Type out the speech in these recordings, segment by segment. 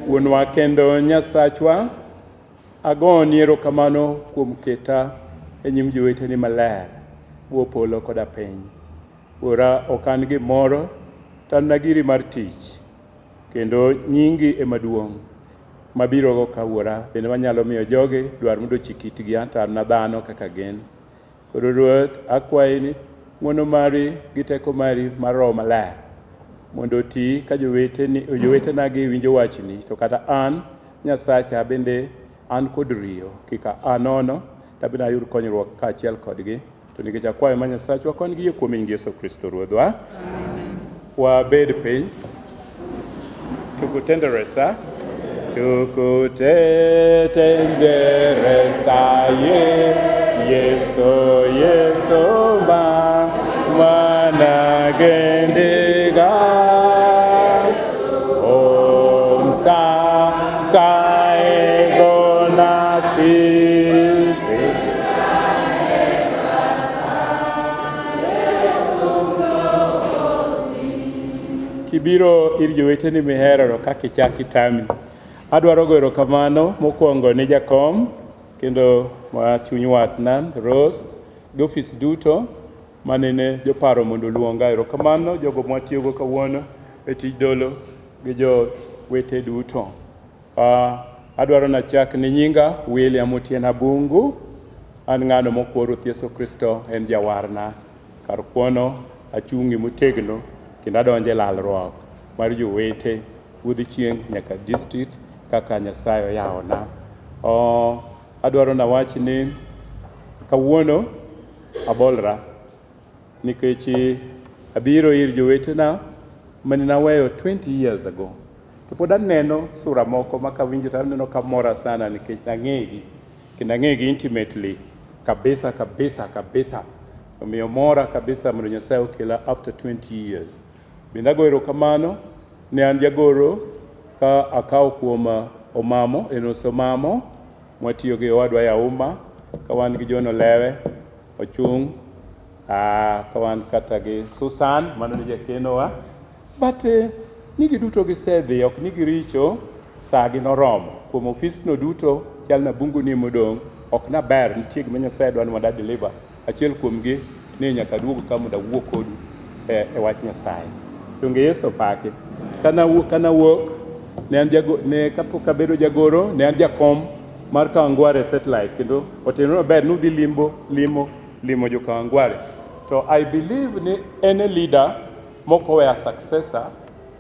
Wuonwa kendo Nyasachwa, agoni erokamano kuom keta e nyim joweteni maler, wuo polo koda piny. Wuora ok an gimoro, to an nagiri mar tich, kendo nyingi ema duong'. Mabirogo ka wuora, bende wanyalo miyo jogi dwar mondo chik itgi, to an dhano kaka gin. Koro Ruoth, akwayi ni ng'wono mari gi teko mari mar Roho Maler mondo oti ka jowetenagi winjo wachni, to kata an Nyasacha bende an kod riyo, kika anono to bende ayud konyruok kaachiel kodgi, to nikech akwayo ma Nyasachwa kony gi yie kuom Yesu Kristo Ruodhwa. Wabed piny. Tukutenderesa ye Yeso ma mwana gendiga Om sa ego nasisi Kibiro ir joweteni mihero kaka ichaki tami. Adwaro goyo erokamano mokwongo ne jakom kendo ma chuny watna Rose gi ofis duto manene joparo mondo oluonga. Erokamano jogo mwatiyogo kawuono e tij dolo gi jowete duto. Adwaro nachak ni nyinga William Otieno Abungu. An ng'ano mokwo Ruoth Yesu Kristo en jawarna. Kar kuono achung'i motegno kendo adonje lalruok mar jowete wuodh chieng' nyaka district kaka Nyasaye oyawona. Adwaro nawach ni kawuono abolra nikech abiro ir jowetena mane naweyo 20 years ago. To pod aneno sura moko makawinjo to aneno kamora sana nikech nang'egi kendo ang'egi intimately kabisa. Omiyo mora kabisa mondo Nyasaye okela after 20 years. Bende agoyo erokamano ne an jagoro ka akawo kuom omamo omamo mwatiyo gi owadwa Yauma, ka wan gi John Olewe ochung', ka wan kata gi Susan mano ni jakenowa. But nigi duto gisedhi, ok nigi richo, sagi noromo. Kuom ofisno duto chal na Abungu ni modong', ok naber, nitie gima Nyasaye dwani mondo adeliver. Achiel kuomgi ni nyaka duogo ka mondo awuo kodu e wach Nyasaye. Donge Yesu pake. Kana wuok ne kapok abedo jagoro, ne an jakom mar Kawangware satellite, kendo otenore maber nudhi limo jo Kawangware. To I believe ni any leader moko weya successor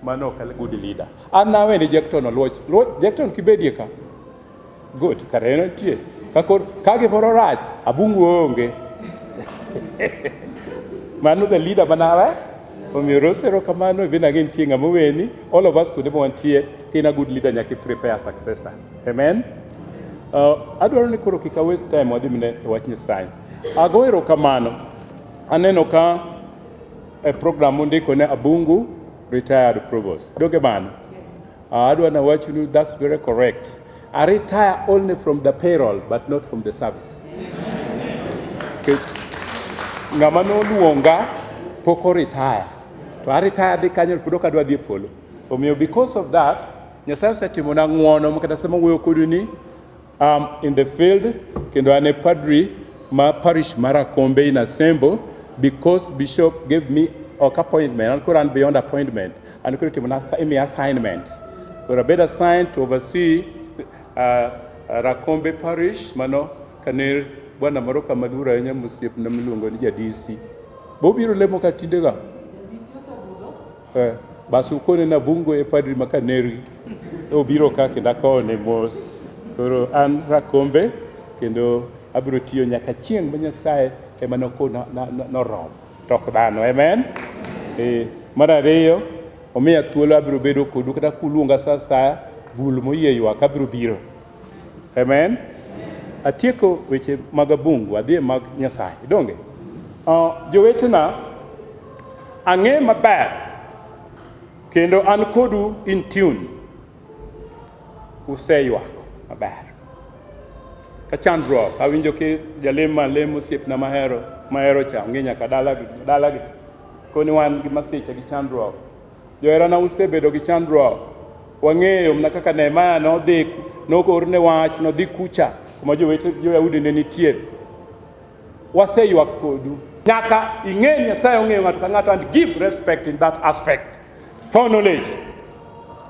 mano ok good leader. An nawe ni Jackton Oluoch. Jackton kibedie ka. Good, kare en tie. Ka gimoro rach, Abungu onge. Mano the leader manawe. Omiyo Rose erokamano bende agin tie ng'ama weni. All of us kuonde mwantie ka in a good leader nyaka prepare successor. Amen. Adwaro ni koro kika waste time wadhi mine wach Nyasaye. Ago erokamano. Aneno ka program mondiko ne Abungu retired provost. Doge mano. Adwaro na wachunu that's very correct. I retire only from the payroll but not from the service. Ng'ama noluonga poko retire. To I retired di kanyo kudo kadwa dhi polo. Omiyo because of that, Nyasaye osetimona ng'wono makata sama wuoyo kodu ni in the field kendo ane padri ma parish Marakombe in Asembo because Bishop gave me appointment. An koro an beyond appointment. An koro timona assignment. Koro abed assigned to oversee Rakombe parish mano kanir bwana moro kamadura yenya musiep na miluongo ni DC. Bobiro lemo ka tindega. Basu kone na Abungu e padri makaneri. Obiro ka kendo akone mos. Koro an Rakombe kendo abiro tiyo nyaka chieng' ma Nyasaye ema noromo. Tok dhano, amen. Mar ariyo, omiya thuolo abiro bedo kodu kata kuluonga sa saya bul moyie ywak abiro biro. Amen. Atieko weche mag Abungu, adhi mag Nyasaye. Donge? Jowetena ang'e maber kendo an kodu in tune. Useywak maber. Kachandruok awinjo ki lemo osiepna mahero cha ng'e nyaka dalagi koni wan gi masiche gi chandruok. Joherana usebedo gi chandruok Wang'eyo mna kaka Nehemia nogorne wach, nodhi kucha kuma jo-Yahudi ne nitie. Waseyuak kodu. Nyaka ing'e Nyasaye ong'eyo ng'ato ka ng'ato and give respect in that aspect. For knowledge.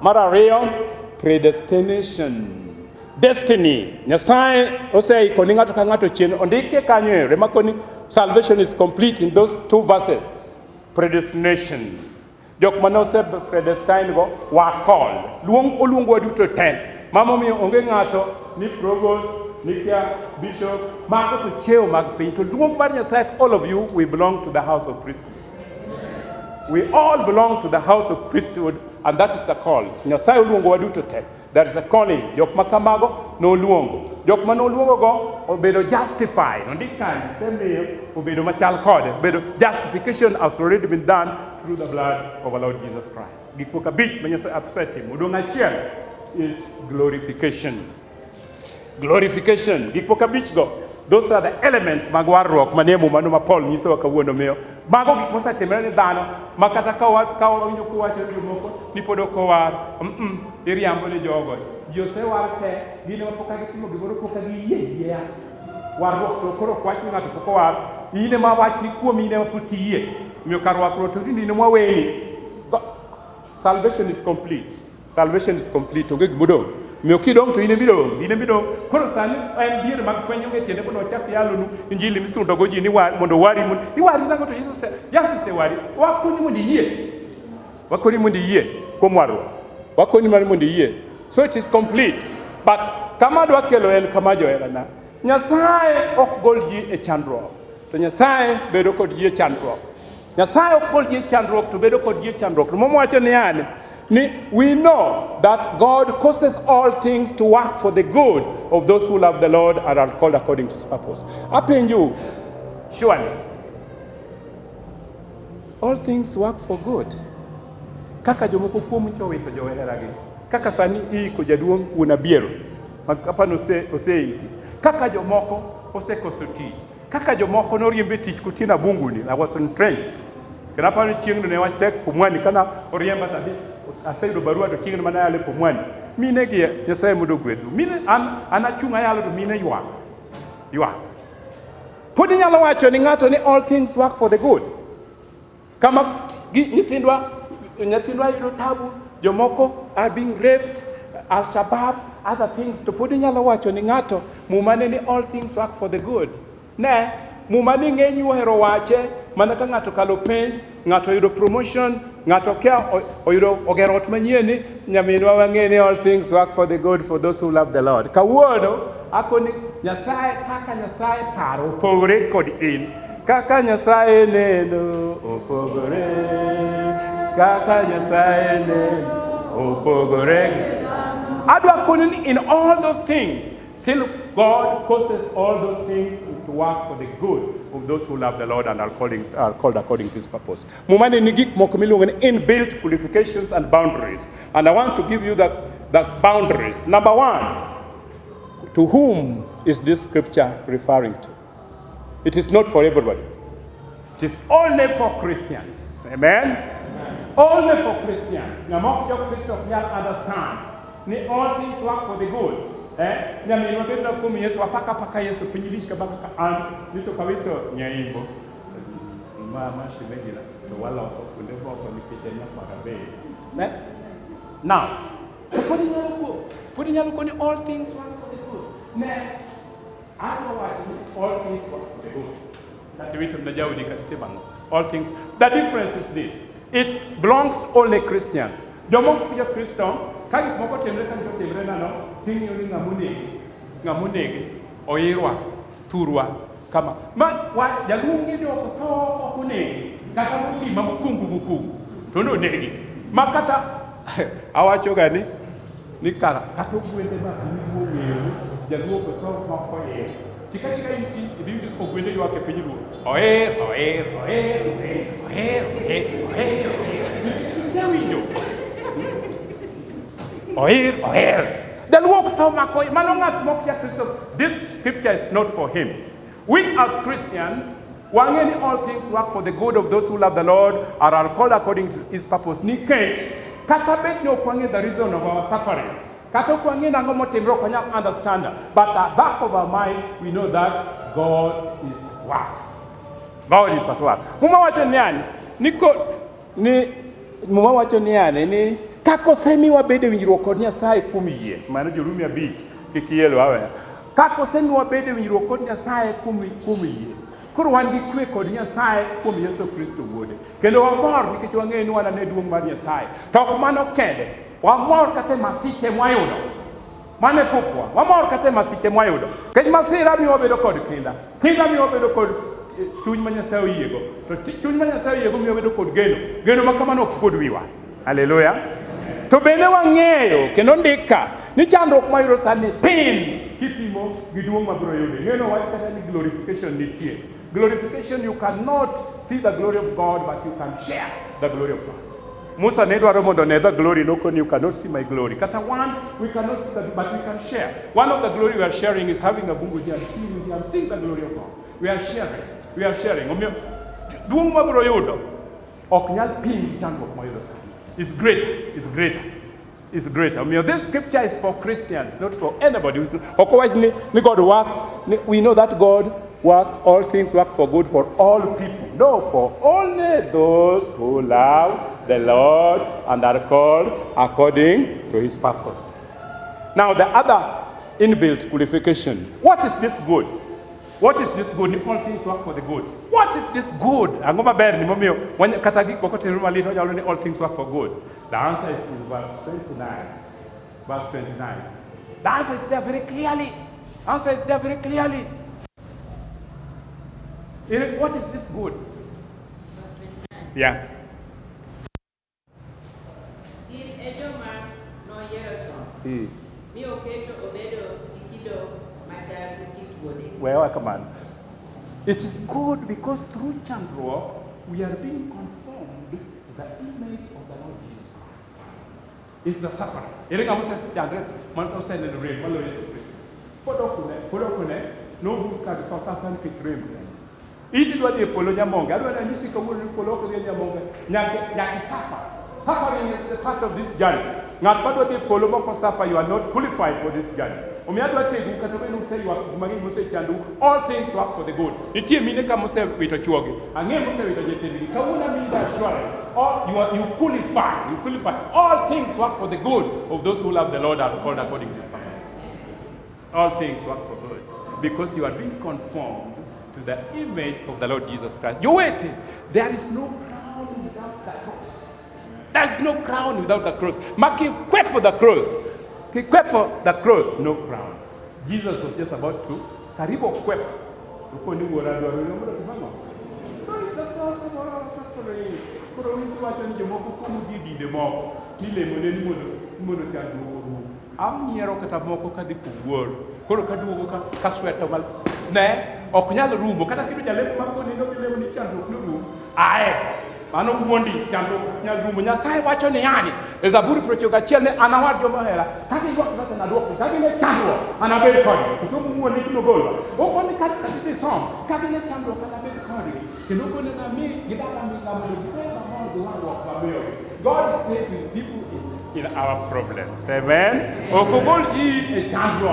Mar ariyo, predestination. Destiny. Nyasaye oseiko ni ng'ato ka ng'ato chien. Ondike kanyo ere makoni salvation is complete in those two verses. Predestination. Jok mane ose predestined go were called. Oluongo duto ten. Mama miyo onge ng'ato ni provost, ni kia bishop, mago to cheo mag piny. To luong mar Nyasaye, all of you, we belong to the house of priesthood. We all belong to the house of priesthood, and that is the call. Nyasaye oluongo waduto te. That is the calling. Jok makamago no luongo. Jok mane oluongo go obedo justified. Ondik kanyo semiyo obedo machal kode. Obedo justification has already been done through the blood of our Lord Jesus Christ. Gik moko abich ma Nyasaye asetimo. Odong' achiel is glorification. Glorification. Gik moko abich go. Those are the elements mag warruok manie mano ma Paul nyisowa kawuono miyo. Mago gik mosetimore ni dhano makata ka wawinjo kuwacho jomoko ni pod ok owar. Iriambo ni jogo. Ji osewar te, gin ema pok gitimo gimoro pok giyie. Warruok to koro kwach ni ng'ato pok owar. In ema wach ni kuom in ema pok iyie. Miyo kar warruok to tinde in ema waweni. Salvation is complete. Salvation is complete. Onge gimodong'. Miyo kidong' to in emidong'. Koro sani en diere mag fwenyo nge tiende mondo wachak yalonu injili misundogo ji ni mondo wari nang'o to Yesu osewari. Wakoni mondo iyie kuom warruok. Wakoni mar mondo iyie. So it is complete. But kama adwa kelo en kama joherana. Nyasaye ok gol ji e chandruok. To Nyasaye bedo kod ji e chandruok. Nyasaye ok gol ji e chandruok to bedo kod ji e chandruok. To mowacho ni ane. We know that God causes all things to work for the good of those who love the Lord and are called according to his purpose. Happen you, surely. All things work for good. Kaka jomoko kuom jowito joheragi. Kaka sani iko jaduong' unabiero. Makapano oseiki. Kaka jomoko osekoso tich. Kaka jomoko noriembe tich kutina Abungu ni. I was entrenched. Kenapa ni chieng' ne wach tek Pumwani kana oriemba tadi. Aseyudo barua to chieng' mana yale Pumwani. Mine gi Nyasaye mondo gwedhu. Mine an achung' ayalo to mine ywak. Pod inyalo wacho ni ng'ato ni all things work for the good. Kama nyithindwa yudo tabu, jomoko are being raped, Al-Shabaab, other things. To pod inyalo wacho ni ng'ato mumane ni all things work for the good. Ne, mumani ng'eny ohero wache mana ka ng'ato kalo penj, ng'ato yudo promotion, ng'ato kia oyudo ogero ot manyien ni nyaminwa wang'e ni all things work for the good for those who love the Lord. Kawuono akoni Nyasaye kaka Nyasaye paro opogore kod in. Kaka Nyasaye neno opogore. Kaka Nyasaye neno opogore. Adwa koni in all those things. Still, God causes all those things to work for the good of those who love the Lord and are called according to his purpose. Mumani ni gik moko miluongo ni inbuilt qualifications and boundaries. And I want to give you the boundaries. Number one, to whom is this scripture referring to? It is not for everybody. It is only for Christians. Amen? Only for Christians. Now, most Christians can understand. All things work for the good. Nyami wapenda kumi Yesu apaka Yesu pinyilishka baka an nito kawito nyaimbo mama shimegila to wala so kulebo ko nikitenya parabe now putting yalo koni all things work for the good ne otherwise all things work for the good that vitu mnajaudi katika all things. The difference is this: it belongs only Christians. Jomo kuja Kristo kagi moko temre nano tinyo ni ngamunegi oirwa turwa kama wa jalungi ni okoto okunegi kata mutima mukungu tono negi makata awacho gani ni kara kato gwende ba ni muweru jaluo okoto moko ye chika inchi ibindi ogwende yo ake pinyiru oer The walk so makoy malongat mokya Kristo. This scripture is not for him. We as Christians, wangeni all things work for the good of those who love the Lord and are called according to his purpose. Nikech Kata bet no kwangi the reason of our suffering. Kata kwangi na ngomo timro kwanya understand. But at the back of our mind, we know that God is at work. God is at work. Muma wacho niani, muma wacho niani, ni kako semi wabede winjruok kod Nyasaye kuom yie. Mano Jorumi 5, kikielo awe. Kako semi wabede winjruok kod Nyasaye kuom yie. Koro wan gi kwe kod Nyasaye kuom Yesu Kristo wuode. Kendo wamor nikech wang'eyo ni wan ane duong' mar Nyasaye. To ok mano kende, wamor kata masiche mwayudo. Mane fupwa, wamor kata masiche mwayudo. Kech masira miyo wabedo kod kinda. Kinda miyo wabedo kod chuny ma Nyasaye oyiego. To chuny ma Nyasaye oyiego miyo wabedo kod geno. Geno ma kamano ok pod wiwa. Haleluya. To bende wang'eyo kendo ndika ni chandruok mayudo sani tin kipimo gi duong' mabiro yudo. Ng'eno wach kata ni glorification nitie. Glorification, you cannot see the glory of God, but you can share the glory of God. Musa ne dwaro mondo ne the glory, no kon you cannot see my glory. Kata one, we cannot see that, but we can share. One of the glory we are sharing is having Abungu here, seeing the glory of God. We are sharing. We are sharing. Duong' mabiro yudo ok nyal pim chandruok mayudo. It's great. It's greater. Is greater. This scripture is for Christians, not for anybody. God works. We know that God works, all things work for good for all people. No, for only those who love the Lord and are called according to his purpose. Now, the other inbuilt qualification. What is this good? What is this good? All things work for the good. What is this good? All things work for good. The answer is in verse 29. Verse 29. The answer is there very clearly. Answer is there very clearly. What is this good? Yeah. Well, come on. It is good because through Chandro, we are being conformed to the image of the Lord Jesus Christ. It's the suffering. You know, I'm saying, Chandra, man, I'm saying in the rain, follow Jesus Christ. Podokune, no book can talk about the dream. Each what the Polo Yamonga, I don't know, you see, come on, Polo Yamonga, Yaki suffer. Suffering is a part of this journey. Not part of the Polo suffer, you are not qualified for this journey. All things work for the good. You qualify. All things work for the good of those who love the Lord and are called according to his purpose. All things work for good because you are being conformed to the image of the Lord Jesus Christ. You wait. There is no crown without the cross. There is no crown without the cross. Marking quep for the cross. The cross, no crown. Jesus was just about to karibu kwep. Uko ni ngora ndo ni ngora kimama. Sasa koro wintu wacho ni jomoko kumu gidi de moko. Ni le mone ni mono kandu. Am niero kata moko kadi kuwuor. Koro kaduogo ka sweto mal ne ok nyal rumo kata kido jale mako ni no le ni chandu no ae. Mano wuondi chandu nyal rumo Nyasaye wacho ni yani e Zaburi 91 ne anawar joma hera kaki gwak bata na duoko kaki ne chandu anabed kodi kusomo wuondi kino golwa oko ni kati de som kaki ne chandu anabed kodi kino kone na mi gidala mi na mo gidala mo the one walk family. God stays with people in our problems. Amen. Okogol ji e chandu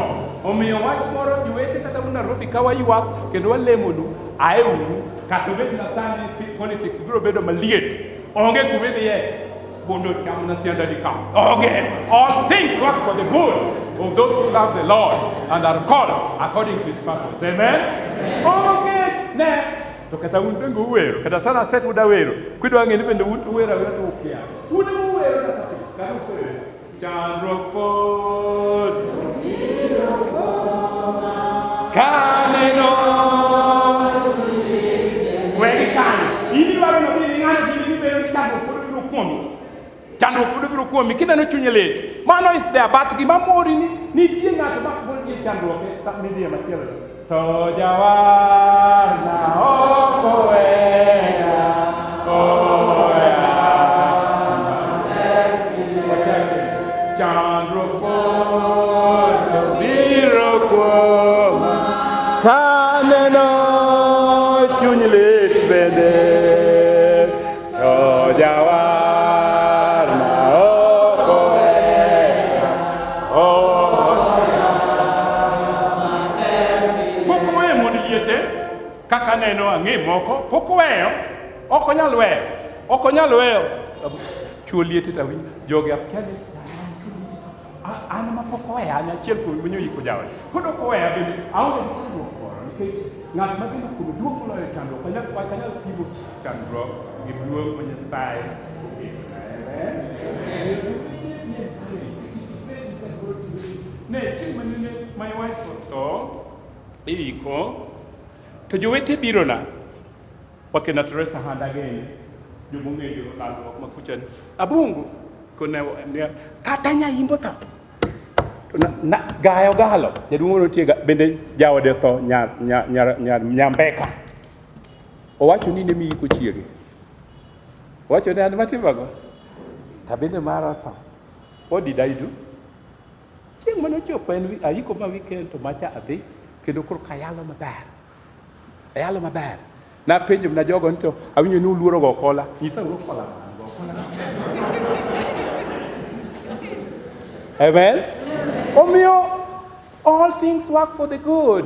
omiyo wach moro iwete kata una Nairobi kawa yuak kendo walemonu aeuru katobet na sani politics biro bedo maliet onge kumedhiye bondo kamna sianda dikam okay all things work for the good of those who love the Lord and are called according to his purpose. Amen. Okay ne to kata undengo uwero kata sana set udawero kwidwa ngeni bende uwero to ukia uwero na kata usere chandroko kaneno ini waro no bi ngani bi be chandu pudu kuomi kida no chunyele mano is there but gi mamori ni tie ngato ba bol ye chandu ke sta media matielo to jawar na okoea chandu pudu biro kuomi kaneno chunyele bende to jawar na aneno ang'e moko pok oweyo, ok onyal weyo, ok onyal weyo. Chuo liete tawi jogi apkele an ma pok oweyo an achiel kuom winyo yiko jawe pod ok oweyo bende aonge gi chandruok moro nikech ng'at ma gino kuom duong' moloyo chandruok kanyal pimo chandruok gi duong' ma Nyasaye ne chieng' manene my wife otho iyiko to jowete birona wakena Teresa handageni jomong'eyo lalruok makucha Abungu kone kata nyaimbo tho to gayo galo jaduong' notie bende jaode tho nyambeka owacho ni ne miyiko chiege owacho ni an matimago ta bende mara tho what did I do? Chieng' manochopo en ayiko ma weekend to macha adhi kendo koro kayalo maber napenjo na jogo nito awinjo ni uluoro go kola nyisa uro kola amen omiyo all things work for the good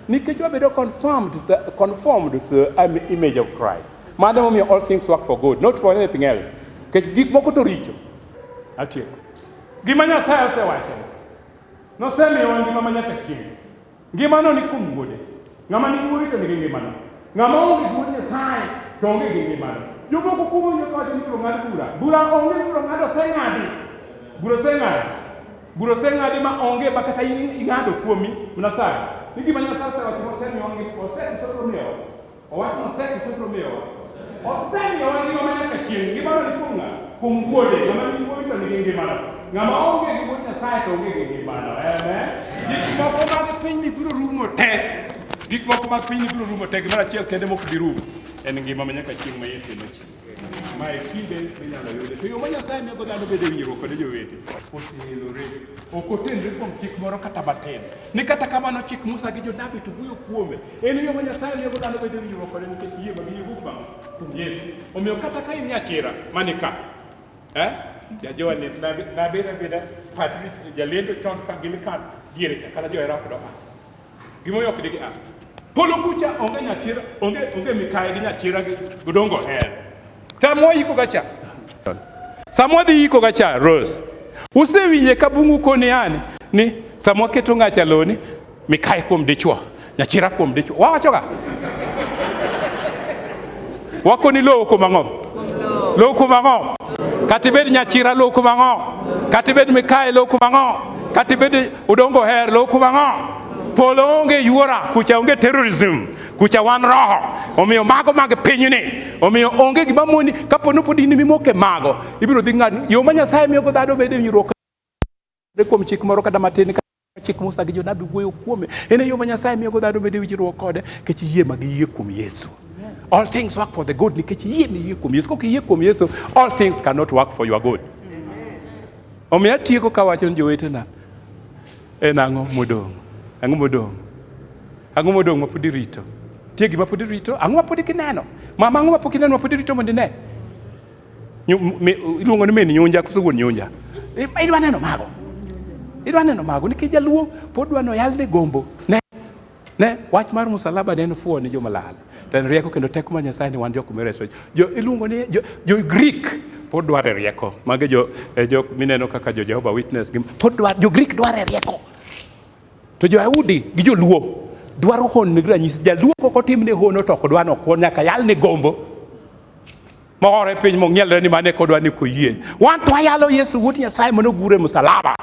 nikech wabedo conformed to the image of Christ mano omiyo all things work for good not for anything else nikech gik moko to richo atieko gima Nyasaye osewacho nosemiyowa ngima manyaka chieng' ngimano ni kuom wuode ng'ama nigi wuode to nigi ngimano ng'ama onge wuod Nyasaye to onge gi ngimano jomoko kumo nyokawacho ni biro ng'ad bura onge biro ng'ado oseng'adi ma onge ma kata ing'ado kuomi Nyasaye ni gima Nyasaye osewacho osemiyowa ngima manyaka chieng' ngimano ni kuom wuode ng'ama nigi wuode to nigi ngimano ng'ama onge gi wuod Nyasaye to onge gi ngimano amen gik moko mag piny ni biro rumo tek gimoro achiel kende mok bi rumo en ngima manyaka chieng' ma Yesu nochiwo mae kinde minyalo yude to yo ma Nyasaye miyogo dhano bedo winjruok kod jowete oseelore ok otenre kuom chik moro kata matin ni kata kamano chik Musa gi jonabi to wuoyo kuome en yo ma Nyasaye miyogo dhano bedo winjruok kode nikech yie ma giyie kuom Yesu omiyo kata ka in achira mani ka jajowani nabeda padri jalendo chon ka gini ka diere ka kata johera ok doa gimoyo ok digi polo kucha onge nyachira onge mikae gi nyachira gi godongo her tamo yiko gacha samo dhi yiko gacha Rose usewinje ka Abungu koni yani ni samo keto ngacha loni mikae kuom dichwo nyachira kuom dichwo wawacho ga wakoni loko mang'o katibed nyachira loko mang'o katibed mikae loko mang'o katibed udongo her loko mang'o polo onge yuora kucha onge terrorism kucha wan roho omiyo mago mag pinyni omiyo onge gima moni kapono pod in mimoke mago ibiro dhi ng'ad yo ma Nyasaye miyogo dhano bedo winjruok kuom chik moro kata matin chik Musa gi jonabi wuoyo kuome en yo ma Nyasaye miyogo dhano bedo winjruok kode nikech yie ma giyie kuom Yesu all things work for the good nikech yie ni yie kuom Yesu kok yie kuom Yesu all things cannot work for your good omiyo atieko kawacho ni jowetena en ang'o modong' ma pod irito tie gima pod irito ang'o ma pod kineno mama ang'o ma pod kineno ma pod irito mondo ine iluongo ni min nyunja koso wuon nyunja idwa neno mago nikech jaluo pod dwa noyalne gombo ne wach mar msalaba ne en fuwo ni joma lal to en rieko kendo teko mar Nyasaye ni wan jok mireso iluongo ni jo Greek pod dware rieko mage jo mineno kaka jo Jehovah Witness pod dware jo Greek dware rieko to jo-Yahudi gi joluo dwaro hon ni ranyisi jaluo kok otimne hono to ok dwano ko nyaka yalne gombo mohore piny mong'ielre ni mane kodwa ni koyie wan to ayalo Yesu wuod Nyasaye mano gure msalaba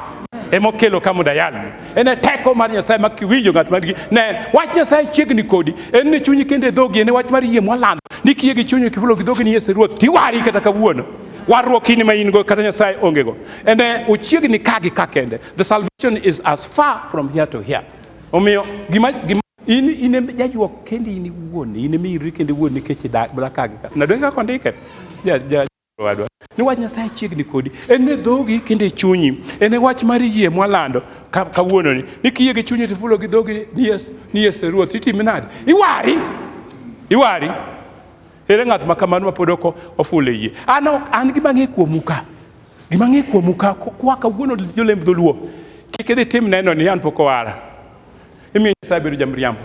emokelo kamo dayalni ene teko mar Nyasaye ma kiwinjo ng'at margi ne wach Nyasaye chiegni kodi en ne chunyi kende dhogi ene wach mar yie mwalando ni kiye gi chunyi kifulo gi dhogi ni Yesu ruoth tiwari kata kawuono warruok ini ma in go kata Nyasaye onge go ene uchiegni kagi ka kende the salvation is as far from here to here omiyo gima in jajuok kendi in wuon in miri kendi wuon nikech dak bla kagi ka na donga kondike wadwa ni wach Nyasaye chiegni kodi ene dhogi kende chunyi ene wach mar yie mwalando kawuono ni kiye gi chunyi tifulo gi dhogi ni Yesu ruoth titiminade iwari ere ng'at ma kamano ma pod ok ofule yie an gima ng'e kuomu ka kwa kawuono jo Lemb Dholuo kik idhi tim neno ni an pok owara imiyo Nyasaye bedo jamriambo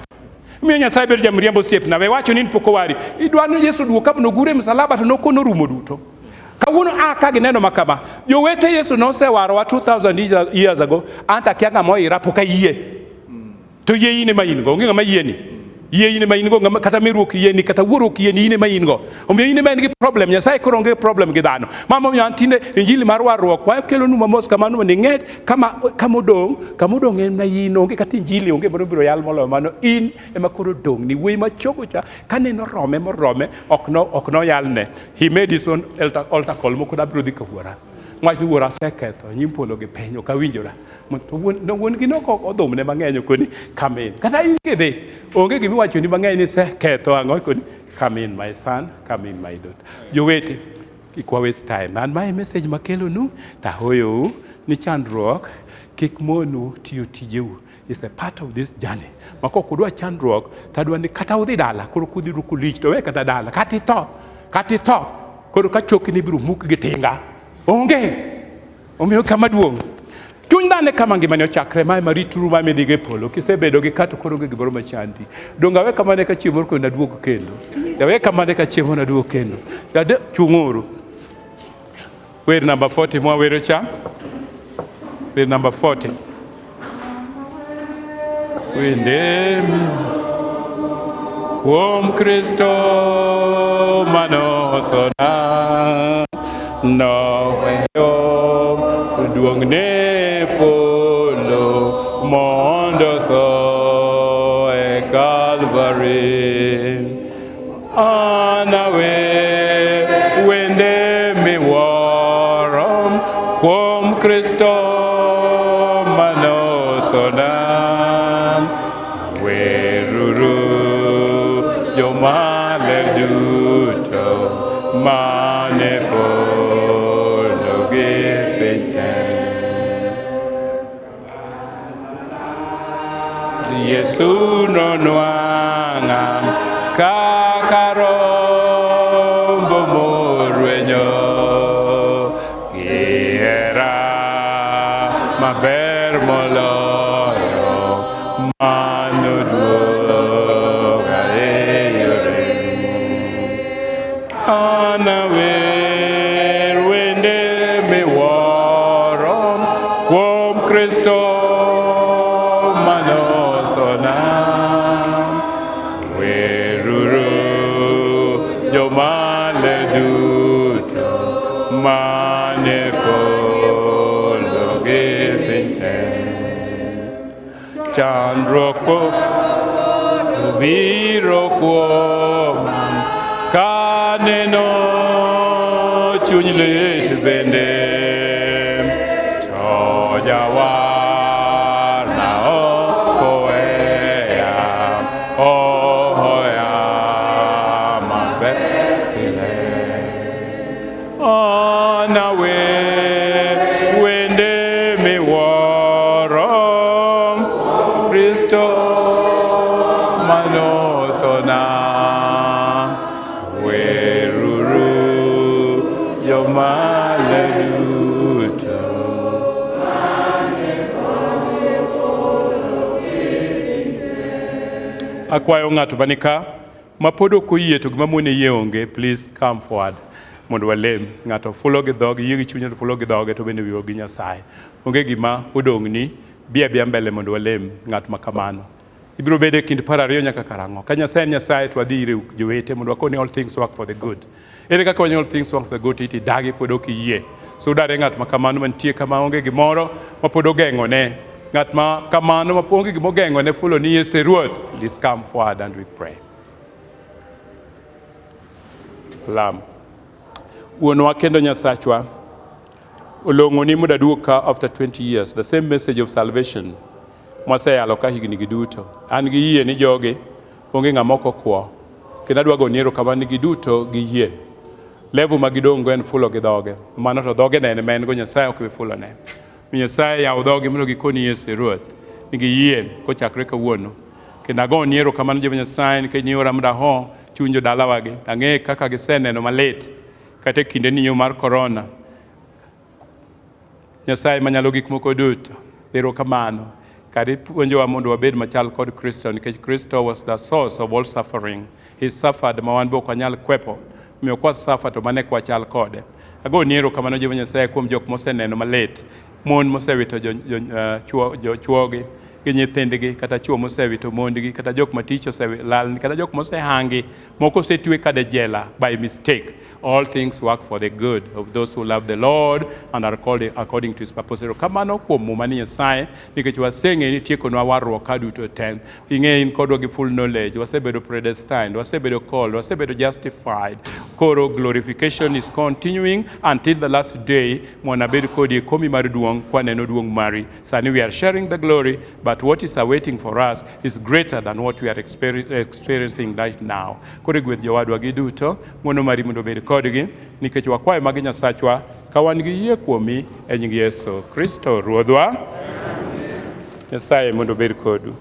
Miyo Nyasaye ber jamriembo osiepna, we wacho ni pok owari. Idwani Yesu duogo ka nogure msalaba to nokono rumo duto. Kawuono ka gineno makama, jowete Yesu nosewarowa 2000 years ago, anta kia ng'ama oira pok ayie. To yie ine ma in go, onge ng'ama yieni. Yie ine ma in go, kata miruok yieni, kata wuorok yieni ine ma in go. Omiyo ine ma en gi problem, Nyasaye koro onge problem gi dhano. Mama omiyo antinde injili mar warruok, wakelonu mamos kamano mondo ing'e kama odong' en ma in, onge kata injili, onge moro biro yal moloyo mano, in ema koro dong' ni wuoyi machogo cha, kane norome ok no yalne. He made his own altar call, moko da biro dhi kawuora. Ng'wach ni wuora aseketho, nyim polo gi piny ok awinjora. To wuon gi noko odhomne mang'eny koni come in. Kata in kidhi, onge gimi wacho ni mang'eny ni seketho ang'o koni come in my son, come in my daughter. Jowete, kik wa waste time. An my message makelonu, tahoyou ni chandruok kik monu tiyo tijeu. It's a part of this journey. Mako kudwa chandruok, tadwa ni kata udhi dala, koro kudhi rukulich, to we kata dala, kati to, koro ka choki ni biru muk gi tinga. Onge, omiyo kama duong'. Chuny dhano kama ngimane ochakre, mae marituru ma midhi gi polo. Kisebedo gi kato koro onge gimoro machandi. Donga we kamane ka chiemo ko naduogo kendo. Yawe kamane ka chiemo naduogo kendo. Dade chung'uru. Wer number 40 mwa wero cha. Wer number 40. Wende kuom Kristo manothona. No weyo duong' ne polo mondo tho e Calvary. Anawe wende miwuoro kuom Kristo manothona. Weruru jomaler duto mane polo gi piny te. Yesu nonwang'a kaka rombo morwenyo, gihera maber moloyo manoduoga e yore. Anawer wende miwuoro kuom Kristo manothona. Weruru jomaler duto mane polo gi piny te. Chandruok biro kuoma kaneno chuny lit bende, to jawarna ok oweya, ohoya maber pile. Anawe wende miwuoro Kristo manothona. Weruru jomaler duto. Akwayo ng'ato manika mapod ok oyie to gima mone yie onge, please come forward mondo walem. Ng'ato fulo gi dhoge, yie gi chunye to fulo gi dhoge to bende wiyo gi Nyasaye. Onge gima odong' ni bia mbele mondo walem ng'at makamano. Ibiro bede kind par ariyo nyaka karang'o. Ka Nyasaye en Nyasaye to wadhi ire jowete mondo wakoni all things work for the good. Ere kaka all things work for the good iti dagi pod ok iyie. So dare ng'at makamano mantie kama onge gimoro mapod ogeng'one. Ng'at makamano maponge gimogeng'one fulo ni Yesu Ruoth. Please come forward and we pray. Lam. Wuonwa kendo Nyasachwa, olong'oni muda duoka after 20 years, the same message of salvation mwaseyalo ka higni giduto. An gi yie ni jogi onge ng'amoko kwa, kendo adwa go niero kama nigi duto gi yie. Level magidongo en fulo gi dhoge, mano to dhoge ne en go Nyasaye ok bi fulo ne. Nyasaye yaw dhoge mondo gikoni Yesu Ruoth nigi yie kochakre kawuono. Kendo ago niero kamano Jehova Nyasaye nikech niora muda ho chunjo dalawagi. Ang'e kaka giseneno malit kata kinde ni mar corona. Nyasaye manyalo gik moko duto, erokamano kar ipuonjowa mondo wabed machal kod Kristo, nikech Kristo was the source of all suffering. He suffered ma wan be ok wanyal kwepo, omiyo kwa suffer to mane kwa chal kode. Ago niero kamano Jehova Nyasaye kuom jok moseneno malit, mon mosewito chuogi gi nyithindgi, kata chuo mosewito mondgi, kata jok matich oselal, kata jok mosehangi, moko osetwe kada jela by mistake. All things work for the good of those who love the Lord and are called according to his purpose. Kamano kuom muma ni Nyasaye, nikech waseng'e ni tiekonwa warruok ka duto te. Ing'e in kodwa gi full knowledge, wasebedo predestined, wasebedo called, wasebedo justified. Koro glorification is continuing until the last day, mwanabed kodi komi mar duong' kwaneno duong' mari. Sani we are sharing the glory, but what is awaiting for us is greater than what we are experiencing right now. Koro gweth jowadwa gi duto, ng'wono mari mondo bed kodgi, nikech wakwayo magi Nyasachwa, ka wan gi yie kuomi e nying Yesu Kristo Ruodhwa. Nyasaye mondo bed kodu.